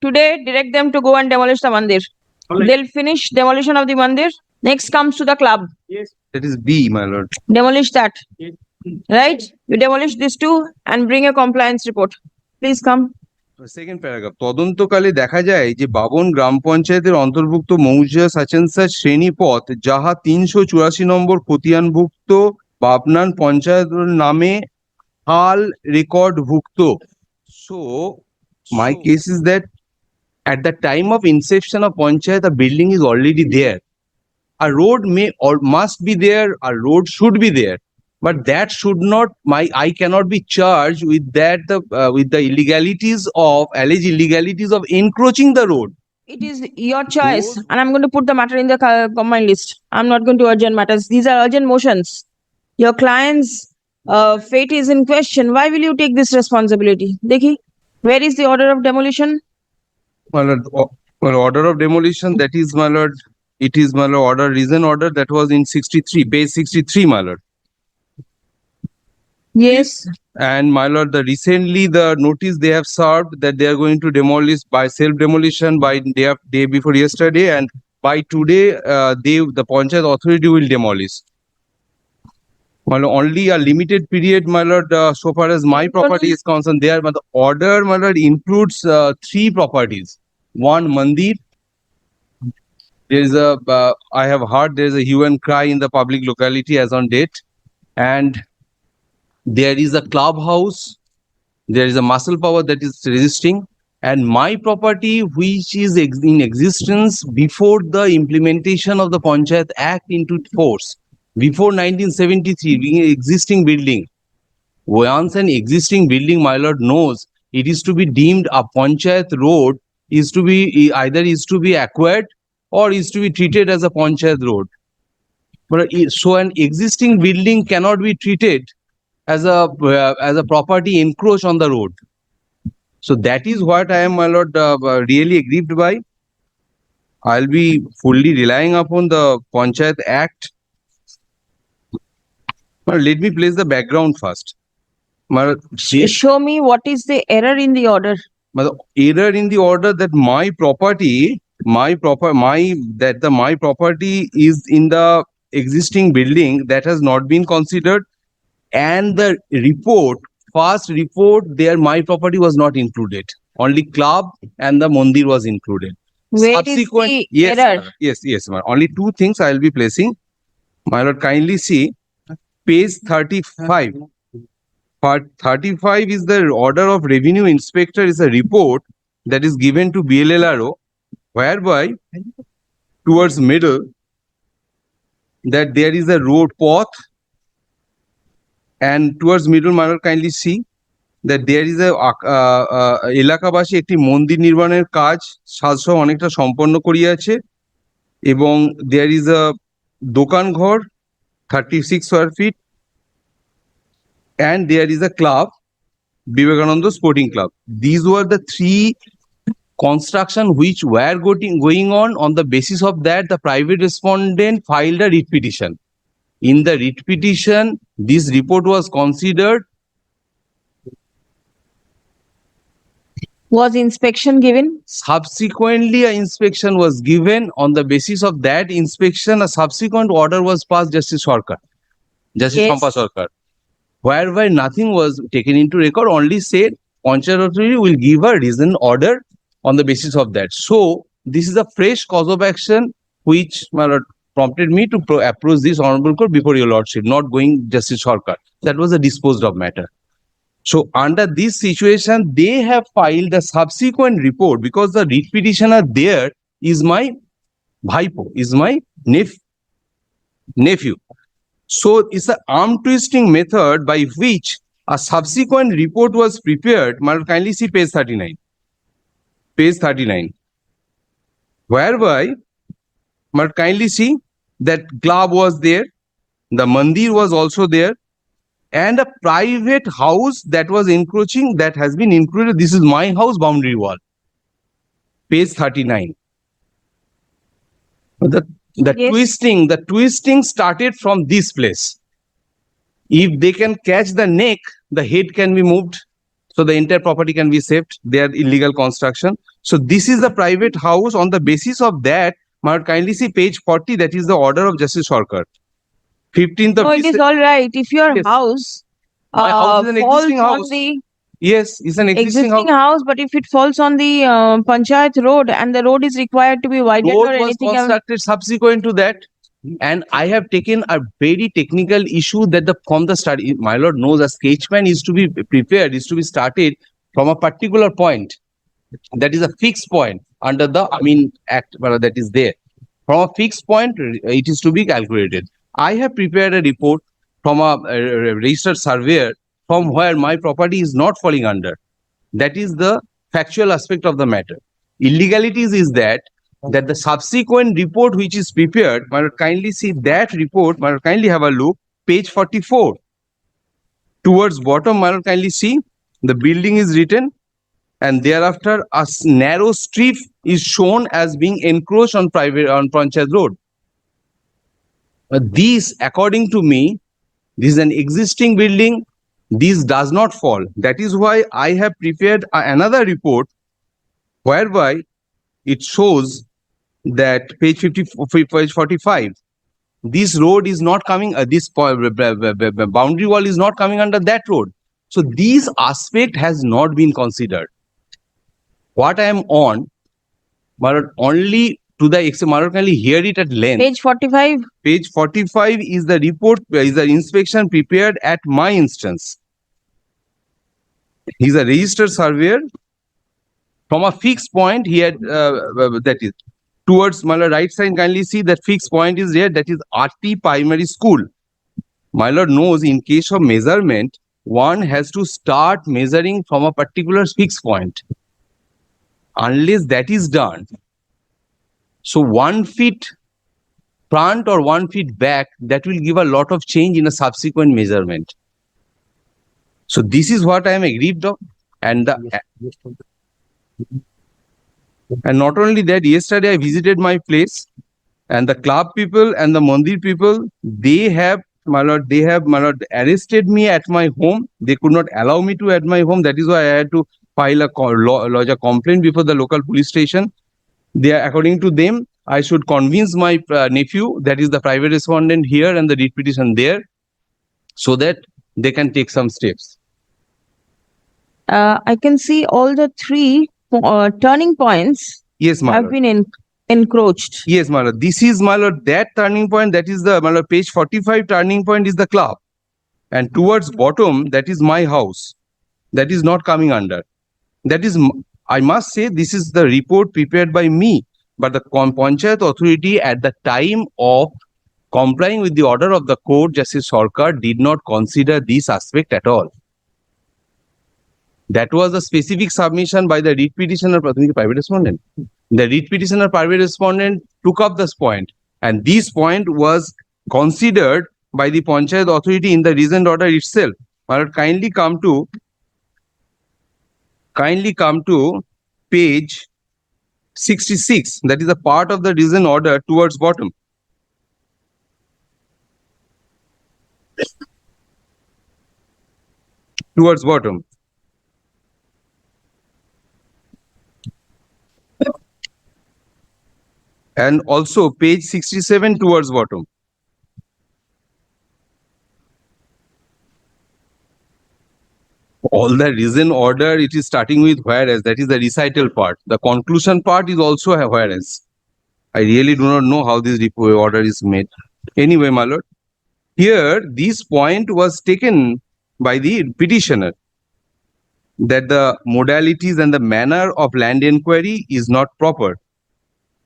Today, direct them to go and demolish the mandir. Alright. They'll finish demolition of the mandir. Next comes to the club. Yes. That is B, my lord. Demolish that. Yes. Right? You demolish these two and bring a compliance report. Please come. Second paragraph তদন্তকালে দেখা যায় যে বাবন গ্রাম পঞ্চায়েতের অন্তর্ভুক্ত মৌজা সাচেন্সার শ্রেণীপথ যাহা 384 নম্বর খতিয়ানভুক্ত পাবনান পঞ্চায়েত নামে হাল রেকর্ডভুক্ত। So my case is that at the time of inception of panchayat a building is already there. A road may or must be there, a road should be there, but that should not, I cannot be charged with that, with the illegalities of, alleged illegalities of encroaching the road. It is your choice, Those- and I'm going to put the matter in the combined list. I'm not going to urgent matters. These are urgent motions. Your client's fate is in question. Why will you take this responsibility? Dekhi, where is the order of demolition? My lord, well, order of demolition, that is, my lord, it is, my lord, order, reason order, that was in 63, page 63, my lord. Yes. And my lord, recently the notice they have served that they are going to demolish by self-demolition by day before yesterday, and by today, the Panchayat authority will demolish. My lord, only a limited period, my lord, so far as my property is concerned, there, but the order, my lord, includes 3 properties. One, mandir. There is a, I have heard there is a hue and cry in the public locality as on date, and there is a clubhouse, there is a muscle power that is resisting, and my property which is in existence before the implementation of the Panchayat Act into force, before 1973, being an existing building. Once an existing building, my lord, knows it is to be deemed a Panchayat road, is to be either is to be acquired or is to be treated as a Panchayat road. But so an existing building cannot be treated as a property encroach on the road. So that is what I am, my lord, really aggrieved by. I'll be fully relying upon the Panchayat Act. But let me place the background first. My lord, Show me what is the error in the order. the error in the order that my property is in the existing building that has not been considered, and the first report there, my property was not included. Only club and the mandir was included. Where is the Yes, error? yes, ma'am. Only 2 things I will be placing. My lord, kindly see page 35. Part 35 is the order of revenue inspector, is a report that is given to BLLRO, whereby towards middle that there is a road path, and towards middle, my lord, kindly see that there is a এলাকাবাসী একটি মন্দির নির্মাণের কাজ সাজসহ অনেকটা সম্পন্ন করিয়াছে, এবং there is a দোকান ঘর 36 square feet, and there is a club, Vivekananda Sporting Club. These were the 3 construction which were going on the basis of that the private respondent filed a writ petition. In the writ petition, this report was considered. Was inspection given? Subsequently, an inspection was given. On the basis of that inspection, a subsequent order was passed, Justice Sarkar, Justice Yes. Champa Sarkar, whereby nothing was taken into record, only said Panchayat authority will give a reason order on the basis of that. So this is a fresh cause of action which, my lord, prompted me to approach this honorable court before your lordship, not going Justice Sarkar. That was a disposed of matter. So under this situation, they have filed a subsequent report, because the writ petitioner there is my bhaipo, is my nephew. So it's an arm twisting method by which a subsequent report was prepared. My lord, kindly see page 39. Page 39. Whereby, my lord, kindly see that club was there, the mandir was also there, and a private house that was encroaching, that has been included. This is my house boundary wall. Page 39. The Yes. twisting started from this place. If they can catch the neck, the head can be moved. So the entire property can be saved. They are illegal construction. So this is the private house. On the basis of that, might kindly see page 40. That is the order of Justice Sarkar. 15th of No, it is December. all right. If your Yes. house My house is an falls existing on house. the Yes, it's an existing existing house, but if it falls on the Panchayat road and the road is required to be widened or Road was anything else, constructed subsequent to that. And I have taken a very technical issue that from the start, my lord knows a sketch plan is to be prepared, is to be started from a particular point. That is a fixed point under the, act that is there. From a fixed point, it is to be calculated. I have prepared a report from a registered surveyor from where my property is not falling under. That is the factual aspect of the matter. Illegalities is that the subsequent report which is prepared, kindly see that report, kindly have a look, page 44. Towards bottom, kindly see the building is written, and thereafter a narrow strip is shown as being encroached on Panchayat road. These, according to me, this is an existing building. This does not fall. That is why I have prepared another report whereby it shows that page 45, this road is not coming, this boundary wall is not coming under that road. So this aspect has not been considered. What I am on, only to the extent, can you hear it at length? page 45. Page 45 is the report, is the inspection prepared at my instance. He's a registered surveyor. From a fixed point, he had, that is, towards my lord, right side, kindly see that fixed point is there, that is RT Primary School. My lord knows in case of measurement, one has to start measuring from a particular fixed point. Unless that is done, so 1 feet front or 1 feet back, that will give a lot of change in a subsequent measurement. So this is what I am aggrieved of. And not only that, yesterday I visited my place, and the club people and the mandir people, they have, my lord, arrested me at my home. They could not allow me to at my home. That is why I had to file lodge a complaint before the local police station. They are, according to them, I should convince my nephew, that is the private respondent here and the writ petition there, so that they can take some steps. I can see all the three turning points Yes, my have lord. been encroached. Yes, my lord. This is, my lord, that turning point, that is the, my lord, page 45 turning point is the club. And towards bottom, that is my house. That is not coming under. That is, I must say, this is the report prepared by me. But the Panchayat authority at the time of complying with the order of the court, Justice Sarkar did not consider this aspect at all. That was a specific submission by the writ petitioner, private respondent. The writ petitioner, private respondent took up this point, and this point was considered by the Panchayat authority in the reasoned order itself. But kindly come to page 66. That is a part of the reasoned order towards bottom. Towards bottom. And also page 67 towards bottom. All the reason order, it is starting with whereas, that is the recital part. The conclusion part is also a whereas. I really do not know how this order is made. Anyway, my lord, here this point was taken by the petitioner, that the modalities and the manner of land inquiry is not proper,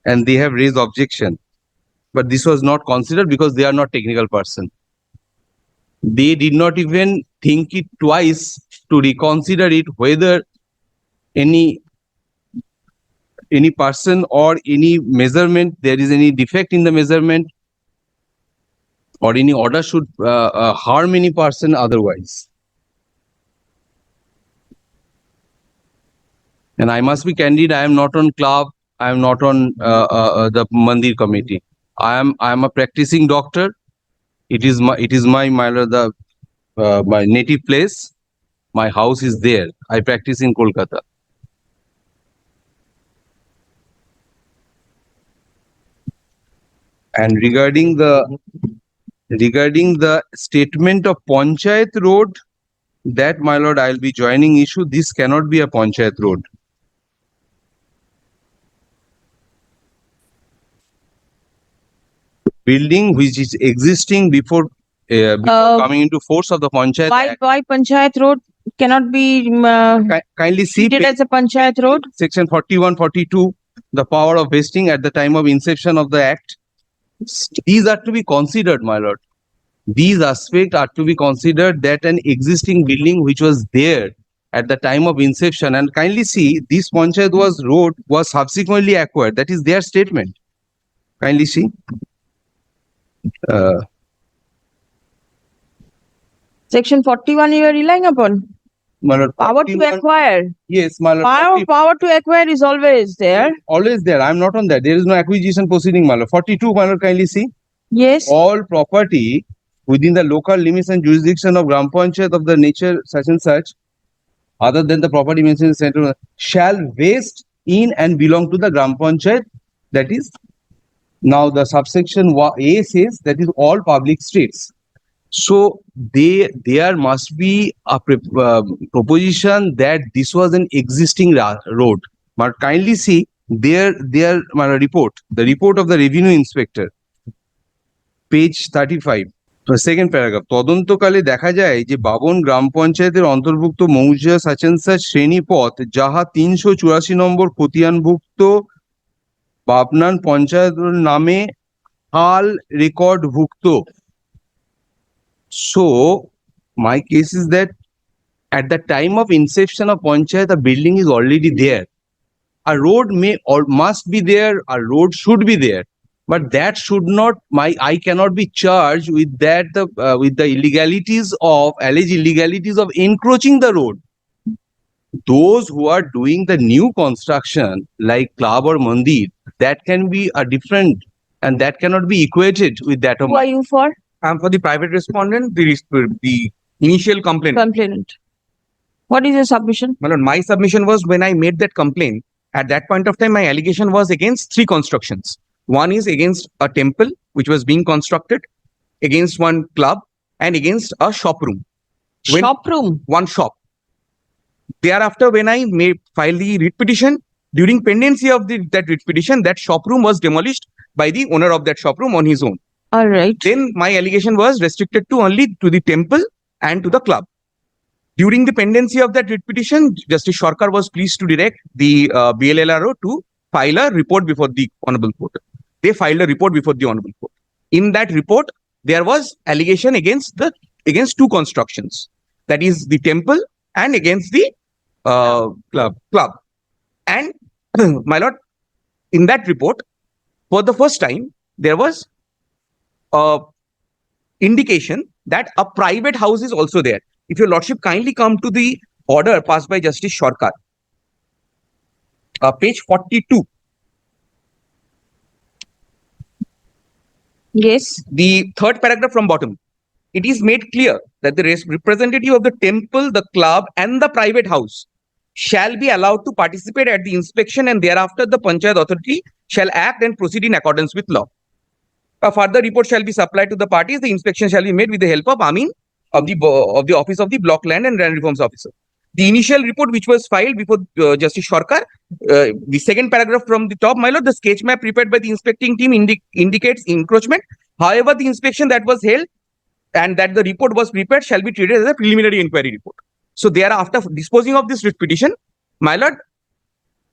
and they have raised objection. But this was not considered because they are not technical person. They did not even think it twice to reconsider it, whether any person or any measurement, there is any defect in the measurement, or any order should harm any person otherwise. And I must be candid, I am not on club, I am not on the Mandir committee. I am a practicing doctor. It is my my native place. My house is there. I practice in Kolkata. And regarding the statement of Panchayat Road, that, my lord, I'll be joining issue. This cannot be a Panchayat Road. Building which is existing before coming into force of the Panchayat Act. Why Panchayat Road cannot be Kindly see treated as a Panchayat Road? section 41, 42, the power of vesting at the time of inception of the act. These are to be considered, my lord. These aspects are to be considered, that an existing building which was there at the time of inception, and kindly see this Panchayat road was subsequently acquired. That is their statement. Kindly see. Section 41 you are relying upon? My lord, Power to 41 acquire. Yes, my lord. Power to acquire is always there. Always there. I am not on that. There is no acquisition proceeding, my lord. 42, my lord, kindly see. Yes. All property within the local limits and jurisdiction of Gram Panchayat of the nature such and such, other than the property mentioned in the center, shall vest in and belong to the Gram Panchayat. That is, now the subsection A says that is all public streets. So there must be a proposition that this was an existing road. But kindly see their report, the report of the revenue inspector, page 35. Second paragraph, তদন্তকালে দেখা যায় যে বাবন গ্রাম পঞ্চায়েতের অন্তর্ভুক্ত মৌজা সাচেন্সা শ্রেণীপথ যাহা 384 নম্বর খতিয়ানভুক্ত পাবনান পঞ্চায়েত নামে হাল রেকর্ডভুক্ত. So my case is that at the time of inception of panchayat, a building is already there. A road may or must be there, a road should be there. But that should not, I cannot be charged with that, with the alleged illegalities of encroaching the road. Those who are doing the new construction like club or mandir, that can be a different, and that cannot be equated with that of. Who are you for? I'm for the private respondent, the initial complaint. Complainant. What is your submission? My lord, my submission was when I made that complaint, at that point of time, my allegation was against 3 constructions. One is against a temple which was being constructed, against one club, and against a shop room. Shop room? One shop. Thereafter, when I filed the writ petition, during pendency of that writ petition, that shop room was demolished by the owner of that shop room on his own. All right. Then my allegation was restricted to only to the temple and to the club. During the pendency of that writ petition, Justice Sarkar was pleased to direct the BLLRO to file a report before the Honorable Court. They filed a report before the Honorable Court. In that report, there was allegation against 2 constructions, that is the temple and against the club. And my lord, in that report, for the first time, there was indication that a private house is also there. If your lordship kindly come to the order passed by Justice Sarkar, page 42. Yes. The 3rd paragraph from bottom. It is made clear that the representative of the temple, the club, and the private house shall be allowed to participate at the inspection, and thereafter the Panchayat authority shall act and proceed in accordance with law. A further report shall be supplied to the parties. The inspection shall be made with the help of Amin of the office of the Block Land and Land Reforms Officer. The initial report which was filed before Justice Sarkar, the 2nd paragraph from the top, my lord, the sketch map prepared by the inspecting team indicates encroachment. However, the inspection that was held and that the report was prepared shall be treated as a preliminary inquiry report. So thereafter disposing of this writ petition, my lord,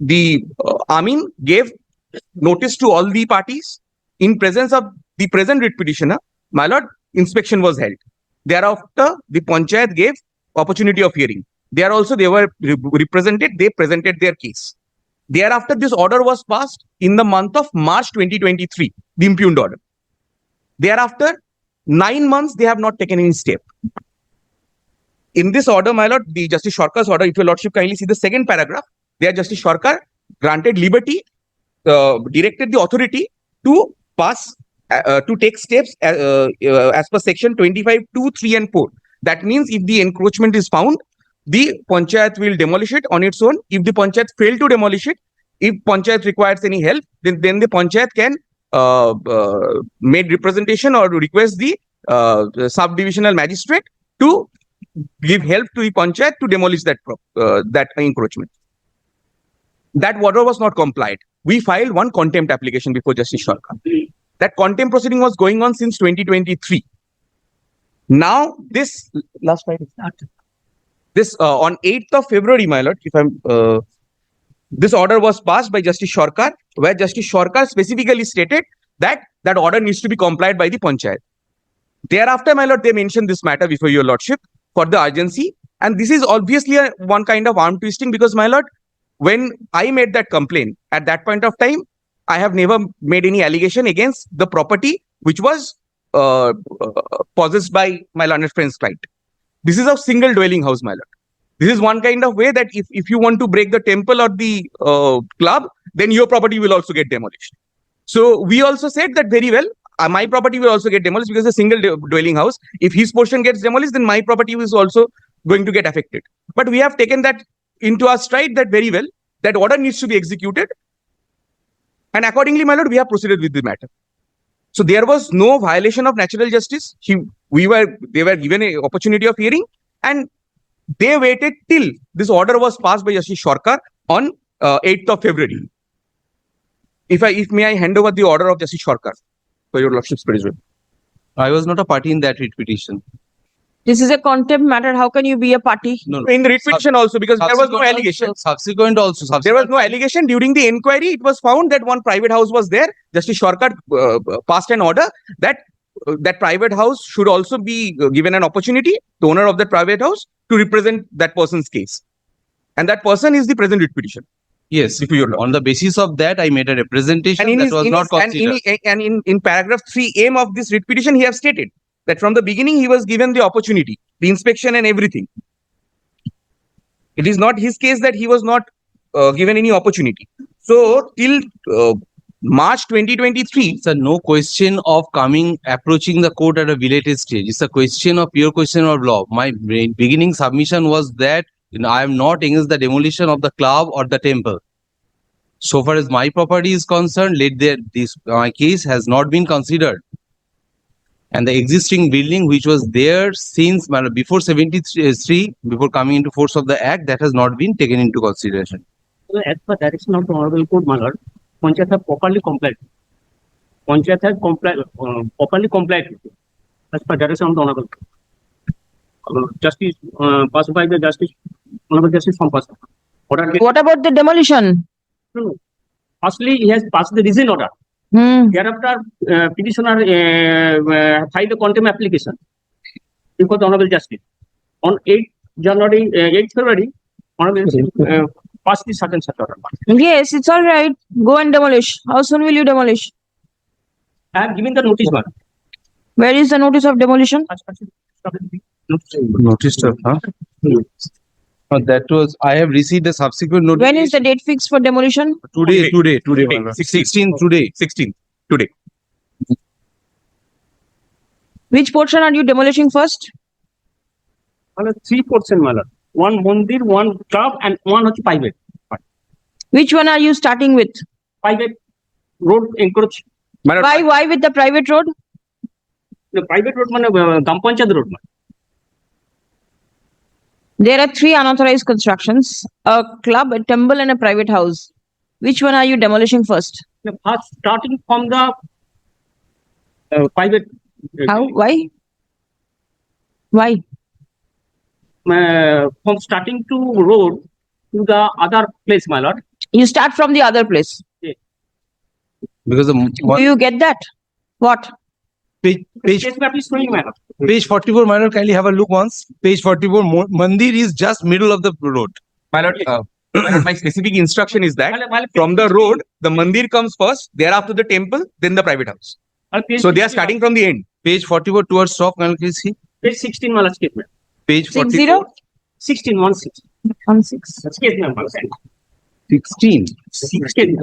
the Amin gave notice to all the parties. In presence of the present writ petitioner, my lord, inspection was held. Thereafter, the Panchayat gave opportunity of hearing. They were represented, they presented their case. Thereafter, this order was passed in the month of March 2023, the impugned order. Thereafter, 9 months, they have not taken any step. In this order, my lord, the Justice Sarkar's order, if your lordship kindly see the 2nd paragraph, there Justice Sarkar granted liberty, directed the authority to pass, to take steps as per section 25(2), 3 and 4. That means if the encroachment is found, the panchayat will demolish it on its own. If the panchayat fail to demolish it, if panchayat requires any help, then the panchayat can make representation or request the subdivisional magistrate to give help to the panchayat to demolish that encroachment. That order was not complied. We filed one contempt application before Justice Sarkar. That contempt proceeding was going on since 2023. Now this last Friday, this on 8th of February, my lord, this order was passed by Justice Sarkar, where Justice Sarkar specifically stated that that order needs to be complied by the panchayat. Thereafter, my lord, they mentioned this matter before your lordship for the urgency, and this is obviously one kind of arm twisting, because, my lord, when I made that complaint at that point of time, I have never made any allegation against the property which was possessed by my learned friend's client. This is a single dwelling house, my lord. This is one kind of way that if you want to break the temple or the club, then your property will also get demolished. So we also said that very well, my property will also get demolished because it's a single dwelling house. If his portion gets demolished, then my property is also going to get affected. But we have taken that into our stride that very well, that order needs to be executed. And accordingly, my lord, we have proceeded with the matter. So there was no violation of natural justice. They were given an opportunity of hearing, and they waited till this order was passed by Justice Sarkar on 8th of February. If may I hand over the order of Justice Sarkar for your lordship's perusal. I was not a party in that writ petition. This is a contempt matter. How can you be a party? No, In the writ petition also, because there was no allegation. Subsequent also. There was no allegation. During the inquiry, it was found that one private house was there. Justice Sarkar passed an order that that private house should also be given an opportunity, the owner of that private house, to represent that person's case. And that person is the present writ petition. Yes, on the basis of that, I made a representation And that was not considered. in paragraph 3M of this writ petition, he has stated that from the beginning he was given the opportunity, the inspection and everything. It is not his case that he was not given any opportunity. So till March 2023, It's a no question of approaching the court at a belated stage. It's a pure question of law. My beginning submission was that I am not against the demolition of the club or the temple. So far as my property is concerned, my case has not been considered. And the existing building which was there since before 73, before coming into force of the act, that has not been taken into consideration. So as per direction of the Honorable Court, my lord, Panchayat have properly complied. Panchayat has properly complied with it, as per direction of the Honorable Court. Justice passed by the Justice, Honorable Justice from Pastor. What about the demolition? No. Firstly, he has passed the reason order. Thereafter, petitioner filed a contempt application before the Honorable Justice. On 8th February, Honorable Justice passed the certain order. Yes, it's all right. Go and demolish. How soon will you demolish? I have given the notice, madam. Where is the notice of demolition? Notice, huh? That was, I have received a subsequent notice. When is the date fixed for demolition? Today, Today. 16 today. 16th, today. Which portion are you demolishing first? Three portions, my lord. One mandir, one club, and one private. Which one are you starting with? Private road encroach. Why with the private road? The private road, Gram Panchayat road. There are three unauthorized constructions, a club, a temple, and a private house. Which one are you demolishing first? First, starting from the private. How? Why? Why? From starting to road to the other place, my lord. You start from the other place. Because Do you get that? What? page Case map is showing, my lord. page 44, my lord, kindly have a look once. Page 44, Mandir is just middle of the road. My lord, my specific instruction is that from the road, the mandir comes first, thereafter the temple, then the private house. So they are starting from the end. Page 44 towards top, can you see? Page 16, my lord, case map. Page 60? 44. 16, 16. 16. Case map, my lord. 16. 16.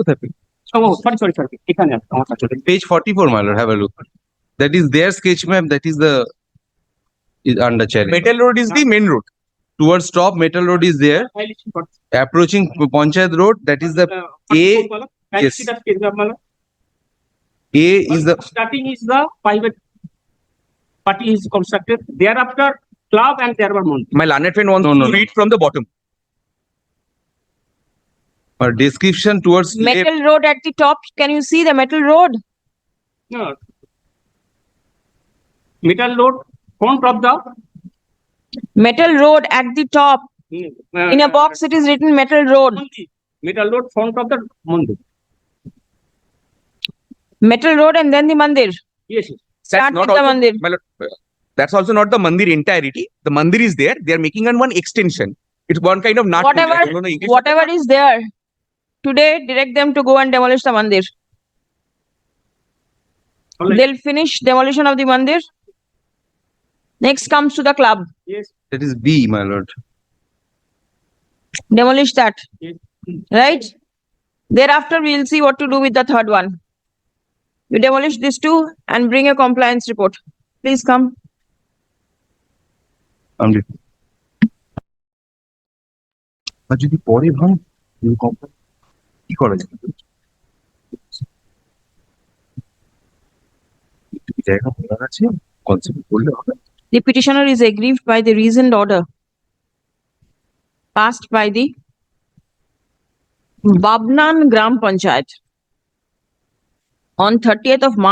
Oh, sorry. এখানে আমার কাছে। Page 44, my lord, have a look. That is their sketch map, that is under challenge. Metal road is the main road. towards top metal road is there. Violation for Approaching Panchayat road, that is the A. Yes. A is the Starting is the private party is constructed. Thereafter, club and thereafter month. My learned friend wants No, no, to no. read from the bottom. description towards left. Metal road at the top. Can you see the metal road? No. Metal road front of the Metal road at the top. In a box, it is written metal road. Metal road front of the mandir. Metal road and then the mandir. Yes. Yes. Start That's not with the also, mandir. my lord, that's also not the mandir entirety. The mandir is there. They are making one extension. It's one kind of nut. Whatever- I don't know the English. Whatever is there. Today, direct them to go and demolish the mandir. All right. They'll finish demolition of the mandir. Next comes to the club. Yes. That is B, my lord. Demolish that. Yes. Right? Thereafter, we'll see what to do with the third one. You demolish these two and bring a compliance report. Please come. আমি আর যদি পরে ভাঙ কি করা যায় একটু জায়গা খোলা আছে কনসেপ্ট করলে হবে The petitioner is aggrieved by the reasoned order passed by the Babnan Gram Panchayat on 30th of March